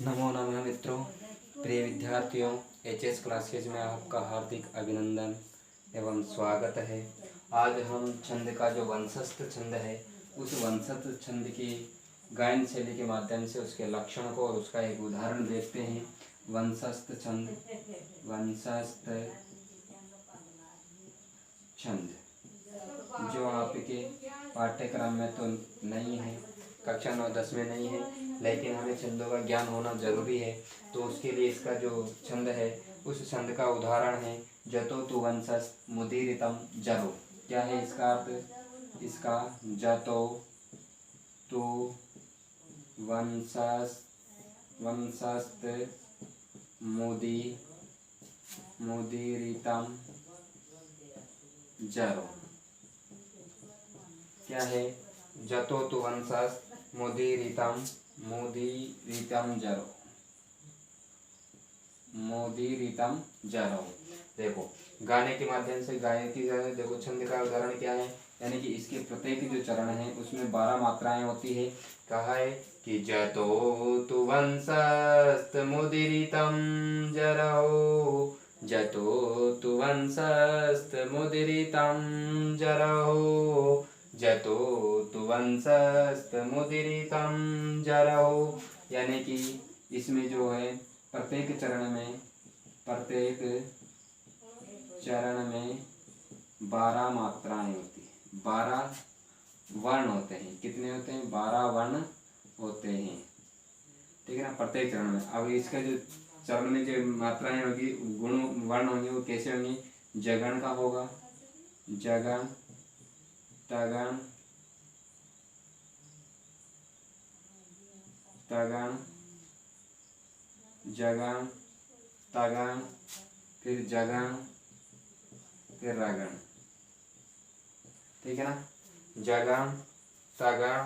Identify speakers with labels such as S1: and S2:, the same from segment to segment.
S1: नमो नमः मित्रों, प्रिय विद्यार्थियों, एचएस क्लासेज में आपका हार्दिक अभिनंदन एवं स्वागत है। आज हम छंद का जो वंशस्थ छंद है उस वंशस्थ छंद की गायन शैली के माध्यम से उसके लक्षण को और उसका एक उदाहरण देखते हैं। वंशस्थ छंद जो आपके पाठ्यक्रम में तो नहीं है, कक्षा 9-10 में नहीं है, लेकिन हमें छंदों का ज्ञान होना जरूरी है। तो उसके लिए इसका जो छंद है उस छंद का उदाहरण है जतो तु वंशस्थ मुदीरितम जरो। क्या है इसका अर्थ? इसका जतो तु वंशस्थ मुदीरितम जरो। क्या है? जतो तु वंशस्थ मुदीरितम जरो। मुदीरितम जरो। देखो, गाने के माध्यम से गायन की देखो छंद का उदाहरण क्या है, यानी कि इसके प्रत्येक जो चरण है उसमें 12 मात्राएं होती है। कहा है कि जतो तु वंशस्थ मुदीरितम जरो, जतो तु वंशस्थ मुदीरितम जरो, जतो तु वंशस्थ मुदीरितम जरो। यानी कि इसमें जो है प्रत्येक चरण में 12 मात्राएं होती है, 12 वर्ण होते हैं। कितने होते हैं? 12 वर्ण होते हैं, ठीक है ना, प्रत्येक चरण में। अब इसका जो चरण में जो मात्राएं होगी, गुण वर्ण होंगे, वो कैसे होंगे? जगण का होगा, जगण, तगण, तगण, जगण, तगण, फिर जगण, फिर रगण, ठीक है ना। जगण, तगण,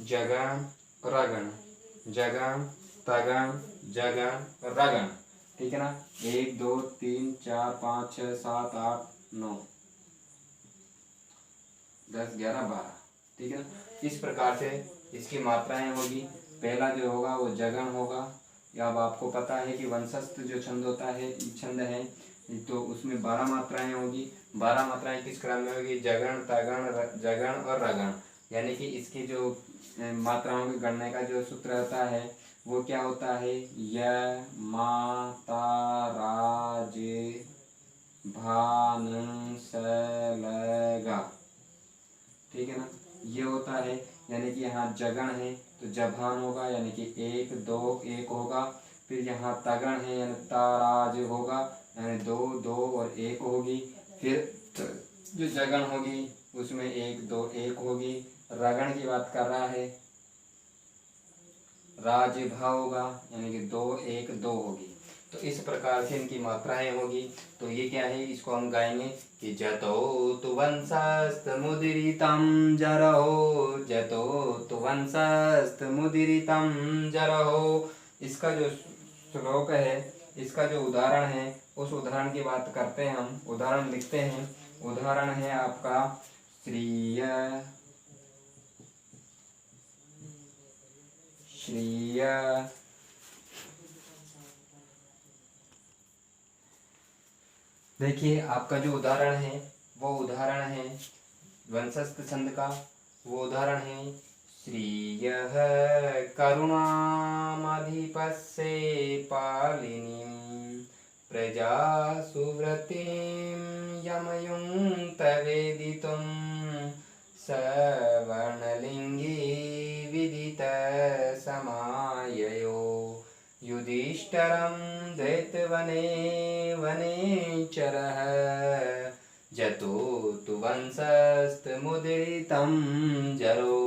S1: जगण, रगण, जगण, तगण, जगण, रगण, ठीक है ना। 1 2 3 4 5 6 7 8 9 10 11 12, ठीक है ना। इस प्रकार से इसकी मात्राएं होगी। पहला जो होगा वो जगण होगा। या अब आपको पता है कि वंशस्थ जो छंद होता है, छंद है, तो उसमें 12 मात्राएं होगी। 12 मात्राएं किस क्रम में होगी? जगण, तगण, जगण और रगण। यानी कि इसकी जो मात्राओं के गणने का जो सूत्र होता है वो क्या होता है? य मा ता रा जे भा न स ल गा, ठीक है ना, ये होता है। यानी कि यहाँ जगण है तो जभान होगा, यानी कि 1 2 1 होगा। फिर यहाँ तगण है यानी ताराज होगा, यानी 2 2 और 1 होगी। फिर जो जगण होगी उसमें 1 2 1 होगी। रगण की बात कर रहा है, राजभा होगा, यानी कि 2 1 2 होगी। तो इस प्रकार से इनकी मात्राएं होगी। तो ये क्या है? इसको हम गाएंगे कि जतो तु वंशस्थ मुदीरितम जरो, जतो तु वंशस्थ मुदीरितम जरो। इसका जो श्लोक है, इसका जो उदाहरण है, उस उदाहरण की बात करते हैं हम। उदाहरण लिखते हैं। उदाहरण है आपका श्रीय देखिए, आपका जो उदाहरण है वो उदाहरण है वंशस्थ छंद का। वो उदाहरण है श्रीयः करुणामधिपस्य पालिनीं प्रजा सुव्रतीं यमयुं तवेदितुं सवर्णलिङ्गी विदित समाययो युधिष्ठिरं दैत्यवने वनेचरः जतो तु वंशस्थ मुदीरितं जरो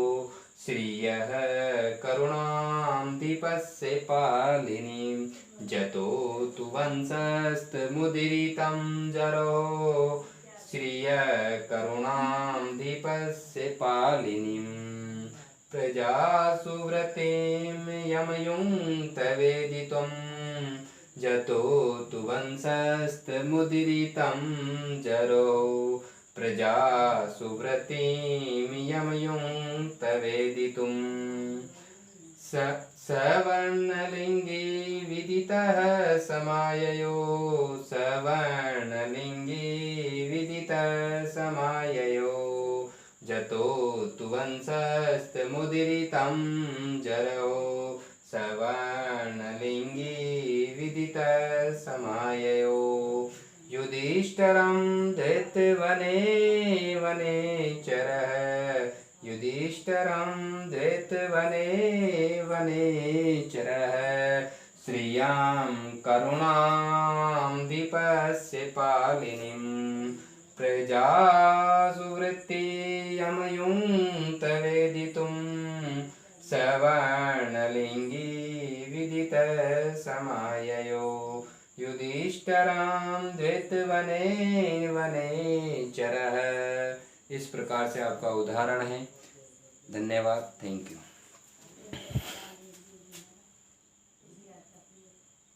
S1: श्रियः करुणां दीपस्य पालिनीं जतो तु वंशस्थ मुदीरितं जरो श्रियः करुणां दीपस्य पालिनीं प्रजासु व्रतीं यमयुं तवेदितुं जतो तु वंशस्थ मुदीरितं जरो प्रजासु व्रतीं यमयुं तवेदितुं सवर्णलिङ्गे विदितः समाययो सवर्णलिङ्गे विदितः समाययो जतो तु वंशस्तमुदीरितं जरौ सवर्णलिङ्गे विदितः समाययो युधिष्ठिरं धृतवने वनेचरः युधिष्ठिरं धृतवने वनेचरः श्रियां करुणां दीपस्य पालिनीं प्रजासुवृत्तियमयुं तवेदितुं सवर्णलिङ्गे विदितः समाययो युधिष्ठिरं धृतवने वनेचरः। इस प्रकार से आपका उदाहरण है। धन्यवाद। Thank you.